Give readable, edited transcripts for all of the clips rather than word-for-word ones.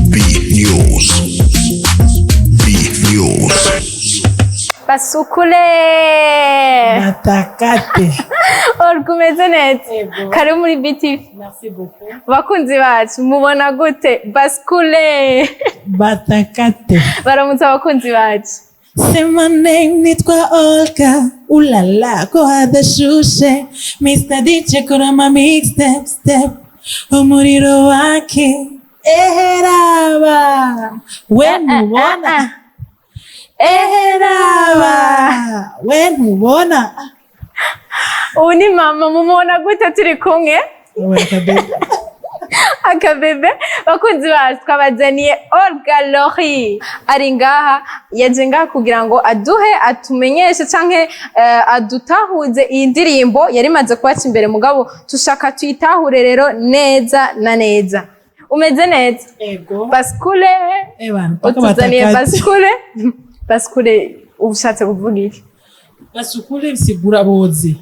News. Basukule Natakate. Olga umeze neza kari muri BTV. Merci beaucoup. Bakunzi bacu mubona gute Basukule Batakate. baramutse abakunzi bacu. Say my name nitwa Olga. Ulala ko hadashushe. Mr. DJ kora ma mixtape step. Umuriro wake. Eheraba. When you wanna. Eheraba. When you wanna. Ubu ni mama mumubona gute turi kumwe akabebe. Bakunzi bacu twabazaniye Olga Lori ari ngaha, yaje ngaha kugira ngo aduhe atumenyeshe canke adutahuze iyi ndirimbo yari maze kwaca imbere mugabo tushaka tuyitahure rero neza na neza. Umeze neza? Ego. Basukule utuzaniye Basukule. Basukule ubushatse kuvuga iki? Basukule bisigura bozi.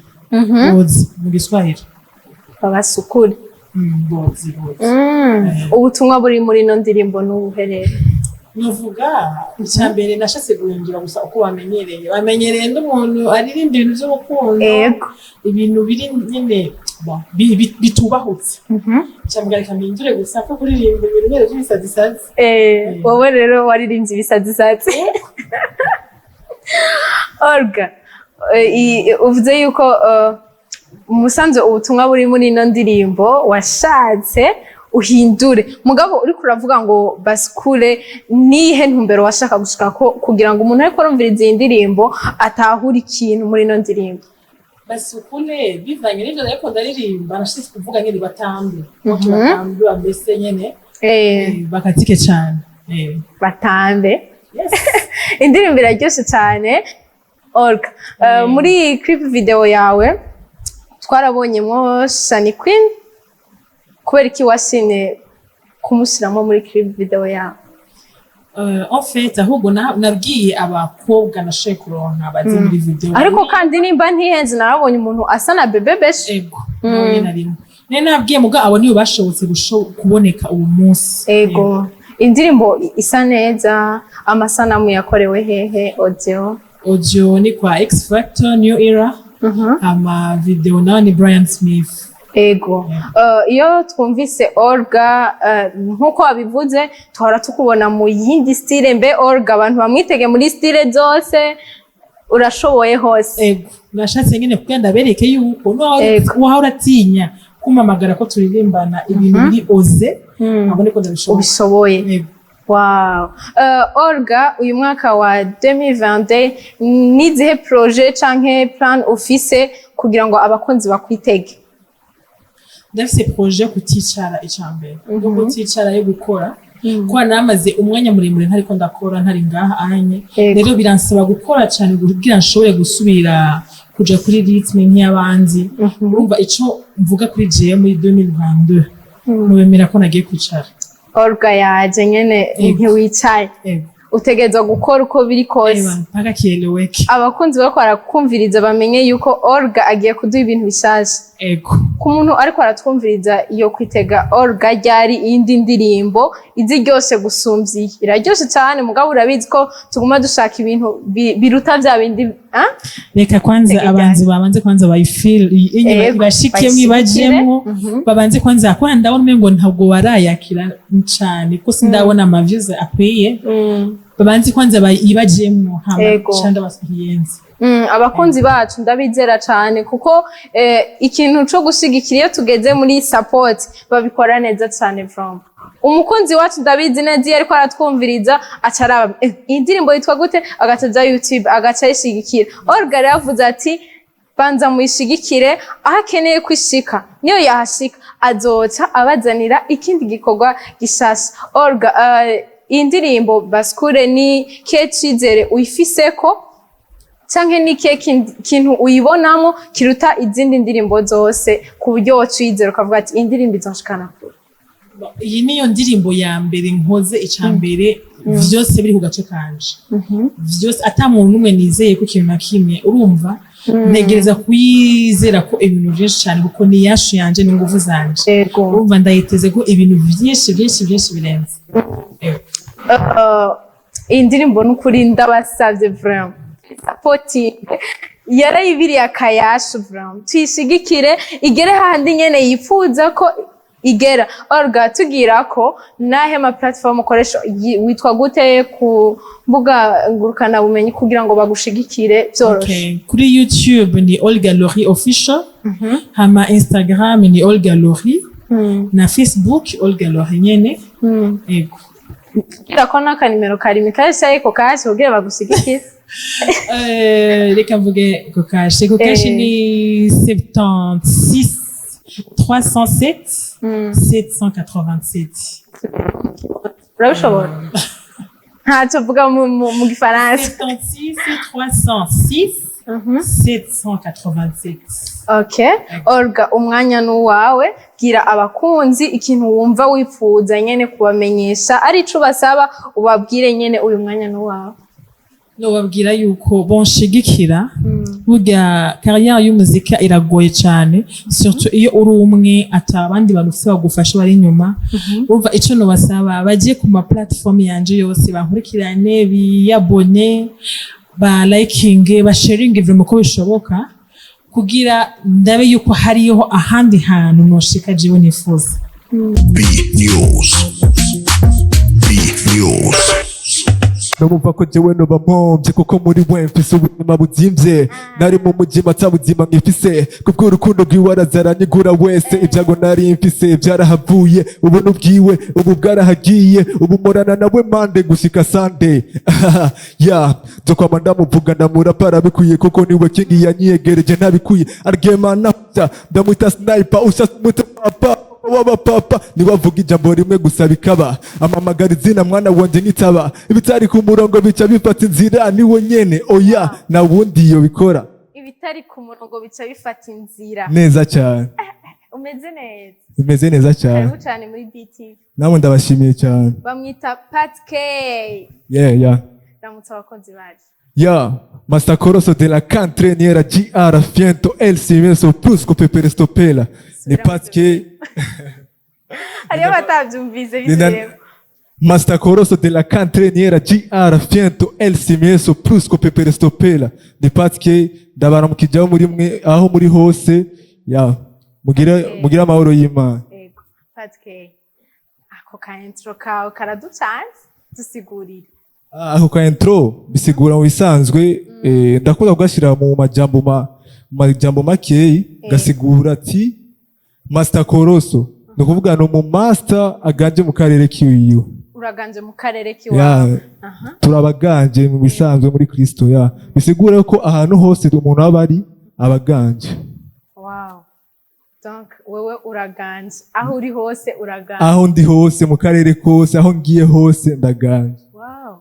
Bozi mu Giswahili. Basukule. Bozi. Ubutumwa buri muri no ndirimbo n'ubuherere. Nuvuga icyambere nashatse guhindura gusa uko bamenyereye n'umuntu aririmba ibintu by'urukundo. Ego. Ibintu biri nyine bitubahutse. Cyambere kamindure gusa ko kuririmba ibintu byose by'ibisazisazi. Wowe rero waririmbye ibisazisazi. Olga, uvuze yuko umusanzu ubutumwa buri muri ino ndirimbo washatse uhindure mugabo uri kuravuga ngo Basukule nihe ntumbero washaka gushika ko kugira ngo umuntu ariko arumviriza iyi ndirimbo atahura ikintu muri ino ndirimbo? Basukule bivanye n'ivyo ariko ndaririmba nashitse kuvuga nyine batambe batambe bambese nyene bakatike cyane batambe. Yes. Indirimbo iraryoshe cyane Olga. Muri clip video yawe twarabonyemo Shani Queen, kubera iki washine kumushyiramo muri clip video yawe? En fait ahubwo nabwiye abakobwa nashoye kuronka bazi muri video, ariko kandi nimba ntihenze narabonye umuntu asa na bebe beshe. Ego narimo nabwiye muga abo niyo bashobotse kuboneka uwo munsi. Ego. Indirimbo isa neza, amasanamu yakorewe hehe? Audio ni kwa X Factor New Era. Ama video nayo ni Brian Smith. Ego. Iyo twumvise Olga nkuko wabivuze tuhora tukubona mu yindi style. Mbe Olga abantu bamwitege muri style zose, urashoboye hose. Ego. Nashatse nyine kugenda bereke yuko no uratinya kumamagara ko turirimbana ibintu biri oze abone ko ubishoboye. Wow. Olga, uyu mwaka wa 2020 nizihe projet canke plan office kugira ngo abakunzi bakwitege? Ndafise projet kuticara icambere no kuticara yo gukora kwa namaze umwanya muremure ntariko ndakora ntari ngaha anye, rero biransaba gukora cyane kugira nshobore gusubira kuja kuri rythme nk'abandi. Urumva ico mvuga kuri je muri 2022 mubemera ko nagiye kwicara. Olga yaje nyene ntiwicaye, utegerezwa gukora uko biri kose mpaka kieleweke. Abakunzi bako barakumviriza bamenye yuko Olga agiye kuduha ibintu bishaje. Ego. Ku muntu ariko aratwumviriza iyo kwitega Olga ryari iyindi ndirimbo iziryoshe gusumvya iraryoshe cyane mugabo urabizi ko tuguma dushaka ibintu biruta vya bindi. Reka kwanza abanzi babanze kwanza bayifeel inye bashikiye mwibajemo babanze kwanza kwa ndabona umengo ntabwo warayakira cyane ko sindabona ama views akwiye. Babanze kwanza bayibajemo hama cyanda basikiyenze. Abakunzi bacu ndabizera cyane kuko ikintu cyo gushigikira iyo tugeze muri support babikora neza cyane from umukunzi wacu ndabizi neza ariko aratwumviriza acaraba indirimbo yitwa gute agacaza YouTube agacayishigikira. Olga yavuze ati banza muyishigikire aho akeneye kwishika, niyo yahashika azoca abazanira ikindi gikorwa gishasha. Olga, indirimbo Basukule ni kecizere uyifiseko canke ni kintu uyibonamo kiruta izindi ndirimbo zose ku buryo wacizera ukavuga ati indirimbo izonshikana kure? Iyi niyo ndirimbo ya mbere nkoze icambere vyose biri ku gace kanje. Vyose ata muntu umwe nizeye ko ikintu nakimwe urumva ntegereza kuyizera ko ibintu byinshi cyane kuko ni yashu yanje n'ingufu zanje Yego. urumva ndayiteze ko ibintu byinshi birenze iyi ndirimbo n'ukuri ndabasavye vraiment supporting yarayibiriye akayashu vraiment tuyishigikire igere handi nyene yifuza ko igera. Olga tugira ko nahe ma platform ukoresha witwa gute ku mbuga ngurukana bumenyi kugira ngo bagushigikire byoroshe? Kuri YouTube ni Olga Lori official, hama Instagram ni Olga Lori, na Facebook Olga Lori nyene. Ego. Kira ko n'akanimero kari mikasha ariko kashi kugira bagushigikire. Reka mvuge ko kashi ni 76 307 787. Urabishobora? Ntacyo uvuga mu gifaransa. 76 306 787. Okay. Olga, umwanya n'uwawe, gira abakunzi ikintu wumva wifuza nyene kubamenyesha ari ico basaba ubabwire nyene uyu mwanya n'uwawe. No babwira yuko bonshigikira burya carrière y'umuzika iragoye cyane surtout iyo uri umwe atabandi bantu ufite bagufasha bari inyuma urumva ico no basaba bagiye ku ma platform yanje yose bankurikirane biyabone ba liking ba sharing ivyo muko bishoboka kugira ndabe yuko hariyo ahandi hantu noshika jiwe nifuza. Numva ko jewe noba mpombye kuko muri we mfise ubuzima buzimvye nari mu mujima atabuzima nkifise kubw'urukundo rwiwe arazaranyigura wese ibyago nari mfise byarahavuye ubu nubwiwe ubu bwarahagiye ubu morana nawe mande gushika Sunday ya nzokwama ndamuvuga ndamurapara bikwiye kuko niwe kingi yanyiyegereje ntabikwiye argemana ndamwita sniper ushasumuta papa waba papa nibavuga ijambo rimwe gusa bikaba amamagara izina mwana wanje nitaba ibitari ku murongo bica bifata inzira niwe nyene oya na wundi iyo bikora Ibitari ku murongo bica bifata inzira neza cyane. umeze neza cyane. Karibu cyane muri BTV. Namwe ndabashimiye cyane. Bamwita Pat K. Yeah. Ramutsa abakunzi baje. Ya, Master Coroso de la Cantreniera GR Fiento El Simenso Plus Copepere Stopela. Ni Pat K. Ariyo batabyumvise bizireba. Master Coroso de la Cantreniera GR Fiento El Simenso Plus Copepere Stopela. Ni Pat K. Ndabara mukijaho muri mwe aho muri hose. Ya, mugira amahoro y'Imana. Yego, Pat K. Ako ka intro kawe karaducanze dusigurire. Ako ka intro bisigura mu bisanzwe ndakunda kugashira mu majambo makeyi gasigura ati Master Coroso no kuvuga no mu master aganje mu karere kiwiwe. Uraganje mu karere kiwawe. Turabaganje mu bisanzwe muri Kristo ya bisigura ko ahantu hose umuntu aba ari abaganje. Wow. Donc wewe uraganje aho uri hose uraganje. Aho ndi hose mu karere kose aho ngiye hose ndaganje. Wow.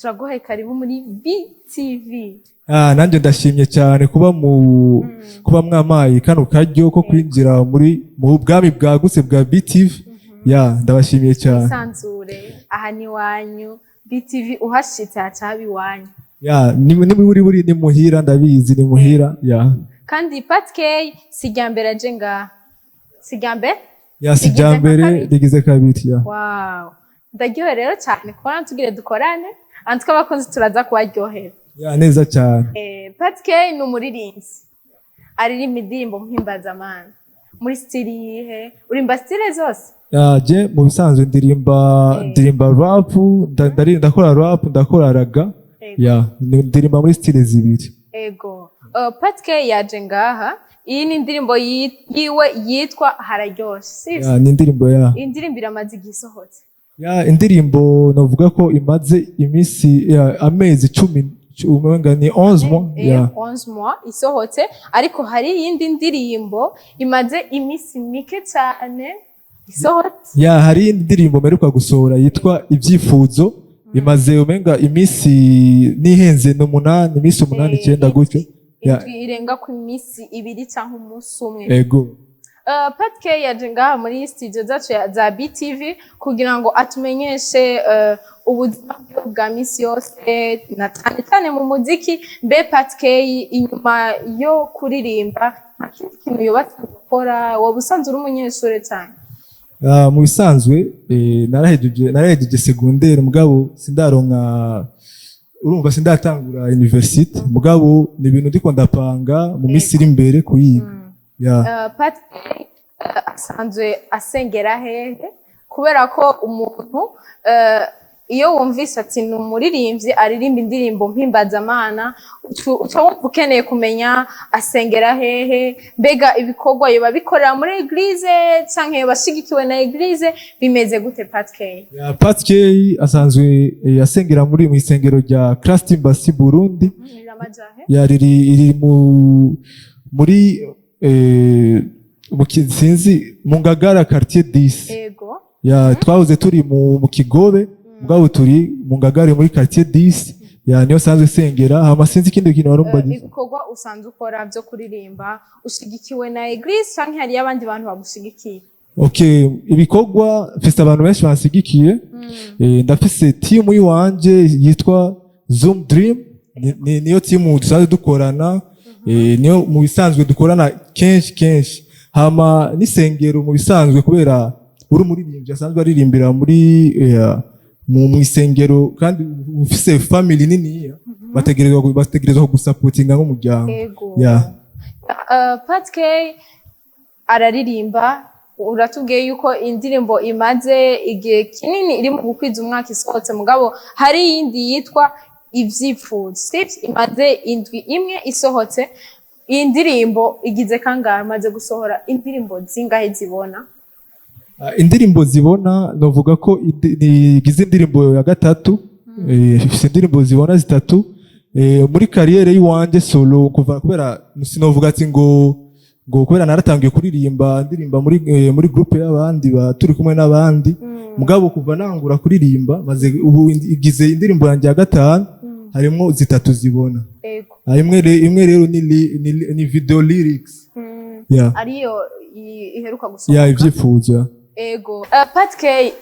Turagohe karibu muri BTV. Nanje ndashimye cyane kuba mwamaye kano karyo ko kwinjira mu bwami bwagutse bwa BTV. Ya ndabashimiye cyane. Sanzure aha ni wanyu BTV uhashitse hacabi wanyu. Ya ni buri ni muhira ndabizi ni muhira ya. Kandi Pat K sijambere aje nga. Sijambere? Ya sijambere rigize kabiri ya. Wow. Ndagyohe rero cyane kubona tugire dukorane antwa abakunzi turaza kubaryohera. Ya neza cyane. Pat K ni umuririmbyi. Aririmba indirimbo mpimbazamana. Muri stili yihe? Urimba stile zose? Je mu bisanzwe ndirimba rap, ndakora rap, ndakora raga. Ya ndirimba muri stile zibiri. Ego. Pat K yaje ngaha. Iyi ni indirimbo yiwe yitwa Hararyoshe. Sivyo? Ya ni indirimbo ya. Indirimbo iramaze igisohotse. Ya indirimbo novuga ko imaze imisi amezi 10 umenga ni 11 mois ya 11 mois isohotse ariko hari yindi ndirimbo imaze imisi mike cyane isohotse. Ya hari indirimbo meruka gusohora yitwa Ivyifuzo imaze umenga imisi nihenze no 8 imisi 8 9 gutyo. Ya irenga ku imisi 2 cyangwa umunsi umwe. Ego. Pat K yaje ngaha muri studio zacu za BTV kugira ngo atumenyeshe ubuzima bwa misi yose na cyane mu muziki. Mbe Pat K inyuma yo kuririmba ikintu yubatse gukora, wowe usanzwe uri umunyeshuri cyane? Mu bisanzwe narahejeje secondaire mugabo sindaronka, urumva sindatangura university mugabo ni ibintu ndiko ndapanga mu misi iri imbere kuyiga. Pat asanzwe asengera hehe? Kubera ko umuntu iyo wumvise ati ni umuririmbyi aririmba indirimbo mpimbazamana, uca wumva ukeneye kumenya asengera hehe, mbega ibikorwa yoba bikorera muri eglise canke yoba ashigikiwe na eglise, bimeze gute Pat K? Pat K asanzwe asengera muri mu isengero rya Christ Embassy Burundi. Riri muri sinzi mu Ngagara quartier 10. Yego. Twahoze turi mu Kigobe mugabo turi mu Ngagara muri quartier 10. Niyo sanzwe sengera. Hama sinzi ikindi kintu warumbagize. Ibikorwa usanzwe ukora byo kuririmba ushigikiwe na eglise canke hari abandi bantu bagushigikiye? Okay, ibikorwa mfise abantu benshi bansigikiye. Ndafise team yiwanje yitwa Zoom Dream. Niyo team dusanzwe dukorana. Niyo mu bisanzwe dukorana kenshi. Hama n'isengero mu bisanzwe kubera uri umuririmbyi asanzwe aririmbira muri mu isengero kandi ufise family nini, bategerezwa gusupportinga nk'umuryango. Pat K araririmba, uratubwiye yuko indirimbo imaze igihe kinini iri mu gukwiza umwaka isohotse, mugabo hari iyindi yitwa Ivyifashe imaze indwi imwe isohotse. Iyi ndirimbo igize kangahe? Maze gusohora indirimbo zingahe zibona? Indirimbo zibona novuga ko igize indirimbo ya gatatu. Ifise indirimbo zibona zitatu muri kariyere yiwanje solo, kuva kubera sinovuga ati ngo kubera naratangiye kuririmba ndirimba muri groupe y'abandi turi kumwe n'abandi, mugabo kuva nangura kuririmba maze ubu igize indirimbo yanjye ya gatanu, harimo zitatu zibona. Imwe rero ni video lyrics. Ariyo iheruka gusohoka. Ivyifuzo. Ego. Pat K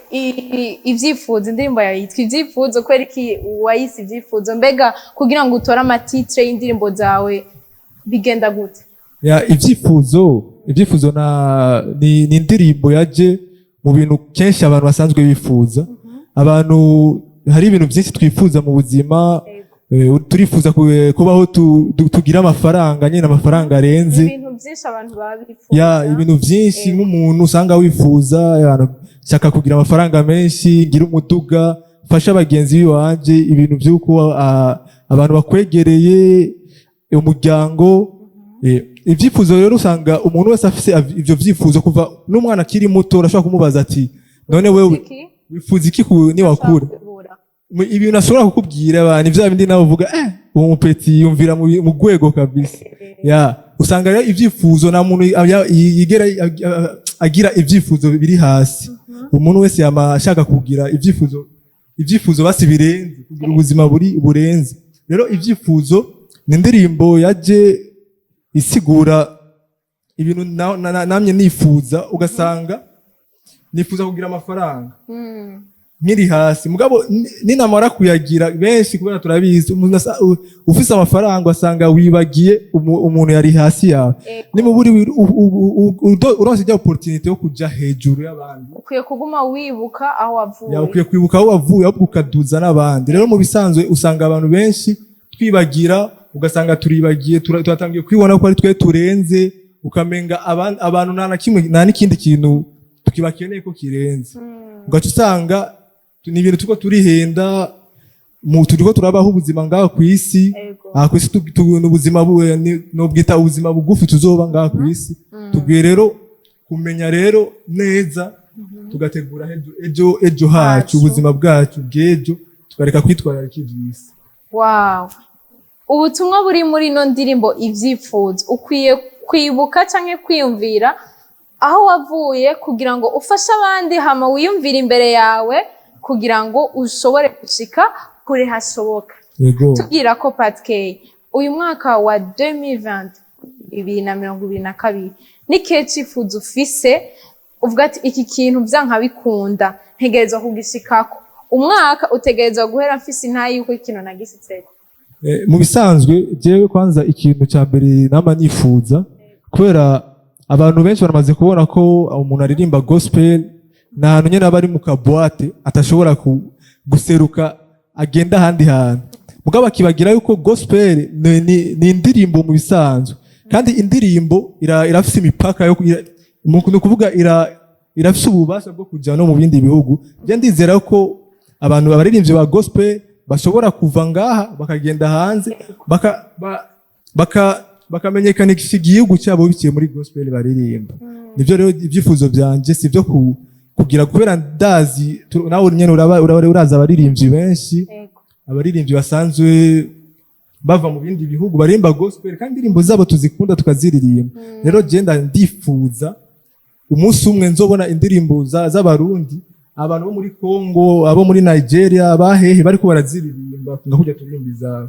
Ivyifuzo, indirimbo yawe yitwa Ivyifuzo, kweri ki wayise Ivyifuzo? Mbega kugira ngo utore amatitre y'indirimbo zawe bigenda gute? Ivyifuzo ni indirimbo yaje mu bintu kenshi abantu basanzwe bifuza. Abantu hari ibintu byinshi twifuza mu buzima. Turifuza kubaho tugira amafaranga, nyine amafaranga arenze. Ibintu byinshi abantu babifuza. Ibintu byinshi nk'umuntu usanga wifuza, shaka kugira amafaranga menshi, ngira umuduga, fasha abagenzi biwanje, ibintu by'uko abantu bakwegereye, umuryango. Ivyifuzo rero usanga umuntu wese afise ivyo vyifuzo, kuva n'umwana akiri muto urashobora kumubaza ati none wewe wifuza iki ni wakura? Ibintu ashobora kukubwira abantu ivyo bindi nawe uvuga uwo mupeti yumvira mu rwego kabisa. Usanga rero ivyifuzo na muntu yigera agira ivyifuzo biri hasi. Umuntu wese yamashaka kugira ivyifuzo basi birenze, kugira ubuzima burenze. Rero ivyifuzo ni indirimbo yaje isigura ibintu namye nifuza, ugasanga nifuza kugira amafaranga nkiri hasi, mugabo ninamara kuyagira benshi, kubera turabizi ufise amafaranga asanga wibagiye umuntu yari hasi yawe. Nimuburi uronse ijya opportunity yo kuja hejuru y'abandi, ukwiye kuguma wibuka aho wavuye. Ukwiye kwibuka aho wavuye ahubwo ukaduza n'abandi. Rero mu bisanzwe usanga abantu benshi twibagira, ugasanga turibagiye, turatangiye kwibona ko ari twe turenze, ukamenga abantu nta n'ikindi kintu tukibakeneye ko kirenze. Ugaca usanga ni ibintu turiko turihenda, turiko turabaho ubuzima ngaha kw'isi. Kw'isi tubona ubuzima nobwita ubuzima bugufi tuzoba ngaha kw'isi. Tubwiye rero kumenya rero neza, tugategura ejo hacu, ubuzima bwacu bw'ejo, tukareka kwitwararika ivy'isi. Wow. Ubutumwa buri muri no ndirimbo Ivyifuzo ukwiye kwibuka canke kwiyumvira aho wavuye kugira ngo ufashe abandi, hama wiyumvira imbere yawe kugira ngo ushobore gushika kure hashoboka. Tugira ko Pat K uyu mwaka wa 2022 n'ikihe cifuzo ufise uvuga ati iki kintu vyanka bikunda ntegerezwa kugishikako umwaka utegerezwa guhera mfise intayi yuko ikintu nagisitseko. Mu bisanzwe jewe kwanza ikintu ca mbere nama nifuza kubera abantu benshi baramaze kubona ko umuntu aririmba gospel na hantu nyene aba ari mu kabwate atashobora guseruka agenda ahandi hantu mugabo akibagira yuko gospel ni indirimbo mu bisanzwe kandi indirimbo irafise imipaka yo kuvuga irafise ububasha bwo kuja no mu bindi bihugu. Je ndizera ko abantu abaririmbyi ba gospel bashobora kuva ngaha bakagenda hanze bakamenyekanisha igihugu cyabo biciye muri gospel baririmba. Nivyo rero ibyifuzo byanje sivyo kugira kubera ndazi nawe nyene uraza abaririmbyi benshi abaririmbyi basanzwe bava mu bindi bihugu barimba gospel kandi indirimbo zabo tuzikunda tukaziririmba. Rero je ndifuza umunsi umwe nzobona indirimbo z'abarundi abantu bo muri Congo abo muri Nigeria bahehe bariko baraziririmba ngakujya turirimbiza.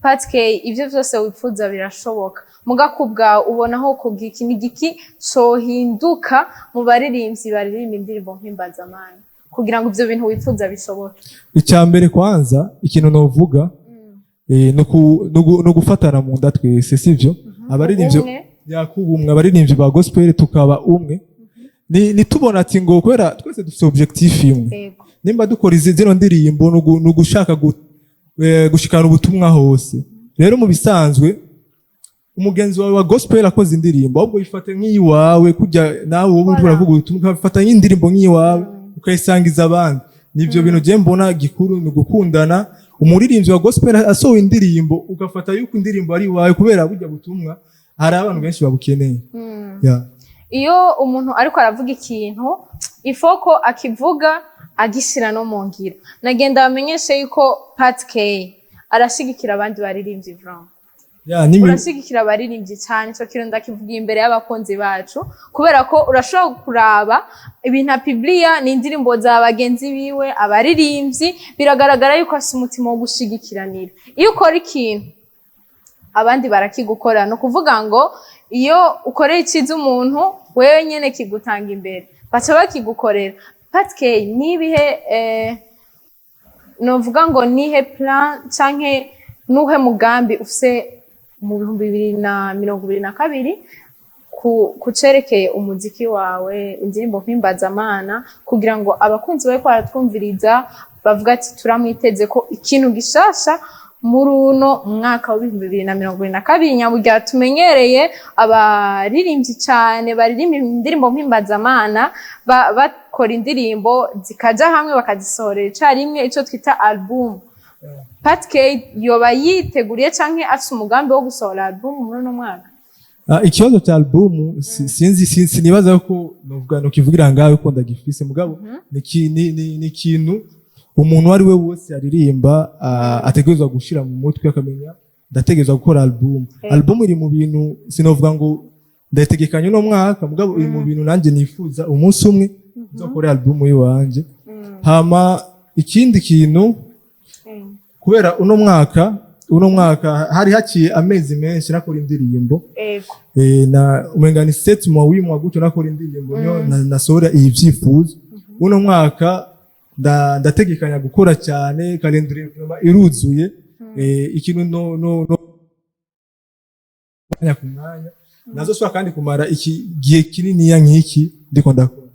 Patke ivyo vyose wifuza birashoboka mugakubwa ubonaho kubwiki n'igiki sohinduka mu baririmbyi baririmba indirimbo mpimbazamana kugira ngo ivyo bintu wifuza bishoboke. Icyambere kwanza ikintu novuga no gufatana mu nda twese sivyo abaririmbyi yakubumwe abaririmbyi ba gospel tukaba umwe nitubona ati ngo kubera twese dufite objectif imwe nimba dukora zino ndirimbo no gushaka gushikana ubutumwa hose. Rero mu bisanzwe umugenzi wawe wa gospel akoze indirimbo ahubwo ifate nk'iyiwawe kujya nawe wowe uravuga ubutumwa ufata nk'indirimbo nk'iyiwawe ukayisangiza abandi. Nivyo bintu je mbona gikuru ni gukundana. Umuririmbyi wa gospel asohoye indirimbo ugafata yuko indirimbo ari iwawe kubera burya butumwa hari abantu benshi babukeneye. Iyo umuntu ariko aravuga ikintu ifoko akivuga agishira no mu ngiro nagenda bamenyeshe yuko Patke arashigikira abandi baririmbyi vraiment urashigikira abaririmbyi cyane ico kintu ndakivuga imbere y'abakunzi bacu kubera ko urashobora kuraba ibintu publiya n'indirimbo za bagenzi biwe abaririmbyi biragaragara yuko afite umutima wo gushigikiranira. Iyo ukora ikintu abandi barakigukora no kuvuga ngo iyo ukoreye ikiza umuntu wewe nyene kigutanga imbere baca bakigukorera. Patke nibihe novuga ngo nihe plan canke nuhe mugambi ufise mu 2022 kucerekeye umuziki wawe indirimbo mpimbazamana kugira ngo abakunzi bawe kwaratwumviriza bavuga ati turamwiteze ko ikintu gishasha muri uno mwaka wa 2022 nyaburya tumenyereye abaririmbyi cyane baririmba indirimbo mpimbazamana bakora indirimbo zikaja hamwe bakazisohorera icarimwe ico twita album. Patke yoba yiteguriye canke afite umugambi wo gusohora album muri uno mwaka? Ikibazo cya album sinzi nibaza ko novuga no kivugira ngawe ko ndagifise mugabo ni ikintu umuntu ari we wose aririmba ategerezwa gushira mu mutwe akamenya ndategerezwa gukora album. Album iri mu bintu sinovuga ngo ndategekanye no mwaka mugabo iri mu bintu nanje nifuza umunsi umwe nzokora album yiwanje. Hama ikindi kintu kubera uno mwaka hari haciye amezi menshi nakora indirimbo na umengani 7 mwa gutyo nakora indirimbo nyo nasohora ivyifuzo. Uno mwaka ndategekanya gukora cyane calendrier iruzuye ikintu no kumwanya nazo swa kandi kumara iki gihe kinini ya nkiki ndiko ndakora.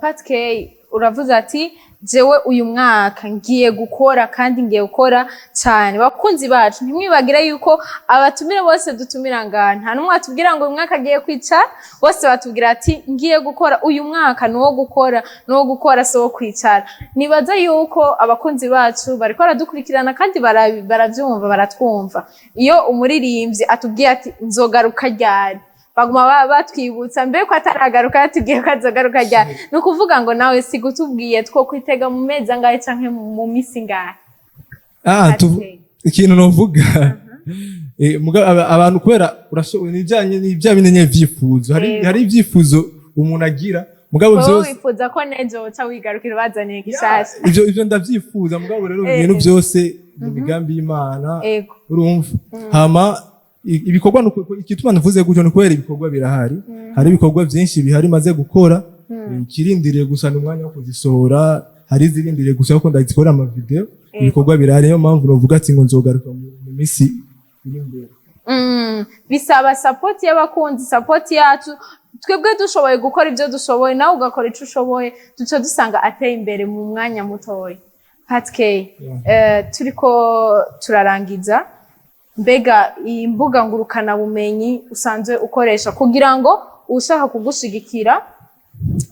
Patke uravuze ati jewe uyu mwaka ngiye gukora kandi ngiye gukora cyane. Bakunzi bacu ntimwibagire yuko abatumire bose dutumira ngana nta numwe atubwira ngo uyu mwaka agiye kwicara bose batubwira ati ngiye gukora uyu mwaka nuwo gukora so kwicara. Nibaza yuko abakunzi bacu bariko baradukurikirana kandi baravyumva baratwumva. Iyo umuririmbyi atubwiye ati nzogaruka ryari baguma batwibutsa mbere ko ataragaruka yatubwiye ko azogaruka ryari no kuvuga ngo nawe sigutubwiye two kwitega mu mezi angahe canke mu misi ngahe. Ikintu novuga abantu kubera nijanye n'ibya binenye vyifuzo hari ivyifuzo umuntu agira mugabo byose wifuza ko nejo uca wigarukira bazaniye gishasha ivyo ndavyifuza mugabo rero ibintu byose mu migambi y'Imana urumva. Hama ibikorwa ikituma nvuze gutyo ni kubera ibikorwa birahari hari ibikorwa byinshi bihari maze gukora ikirindiriye gusa n'umwanya wo kuzisohora hari izirindiriye gusa ko ndazikora ama video ibikorwa birahari niyo mpamvu novuga ati ngo nzogaruka mu minsi iri imbere. Bisaba support y'abakunzi, support yacu, twebwe dushoboye gukora ibyo dushoboye nawe ugakora icyo ushoboye duce dusanga ateye imbere mu mwanya mutoya. Patke turiko turarangiza, mbega imbuga ngurukana bumenyi usanzwe ukoresha kugira ngo ushaka kugushigikira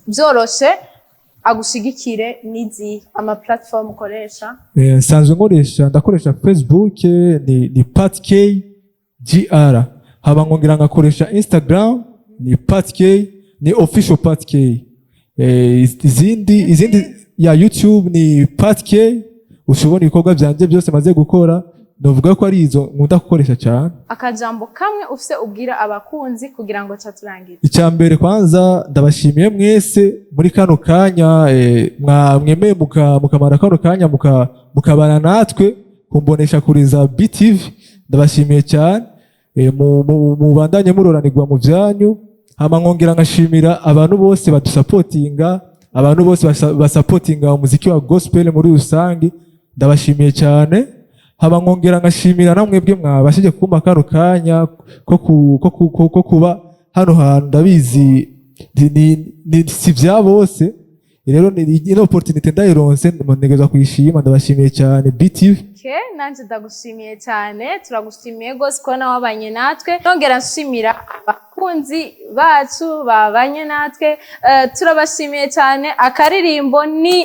byoroshe agushigikire nizi ama platform ukoresha? Sanzwe nkoresha ndakoresha Facebook ni Patke GR, haba ngongira ngakoresha Instagram ni Patke, ni official Patke. Izindi ya YouTube ni Patke, ushobora ibikorwa byanje byose maze gukora, novuga ko ari izo nkunda gukoresha cyane. Akajambo kamwe ufise ubwira abakunzi kugira ngo cyaturangize? Icyambere kwanza ndabashimiye mwese muri kano kanya mwemeye mukamara kano kanya mukabana natwe kumbonesha kuri za BTV, ndabashimiye cyane. Mubandanye muroranirwa mu byanyu, hama nkongera ngashimira abantu bose badusapotinga, abantu bose basapotinga umuziki wa gospel muri rusange, ndabashimiye cyane. Haba nkongera ngashimira namwe bwe mwabashije kumpa kano kanya ko kuba hano hantu, ndabizi si bya bose, rero ino opportunity ndayironse ntegeza kuyishima, ndabashimiye cyane BTV. Nanje ndagushimiye cyane, turagushimiye gose ko nawe wabanye natwe, nongera nshimira abakunzi bacu babanye natwe, turabashimiye cyane. Akaririmbo ni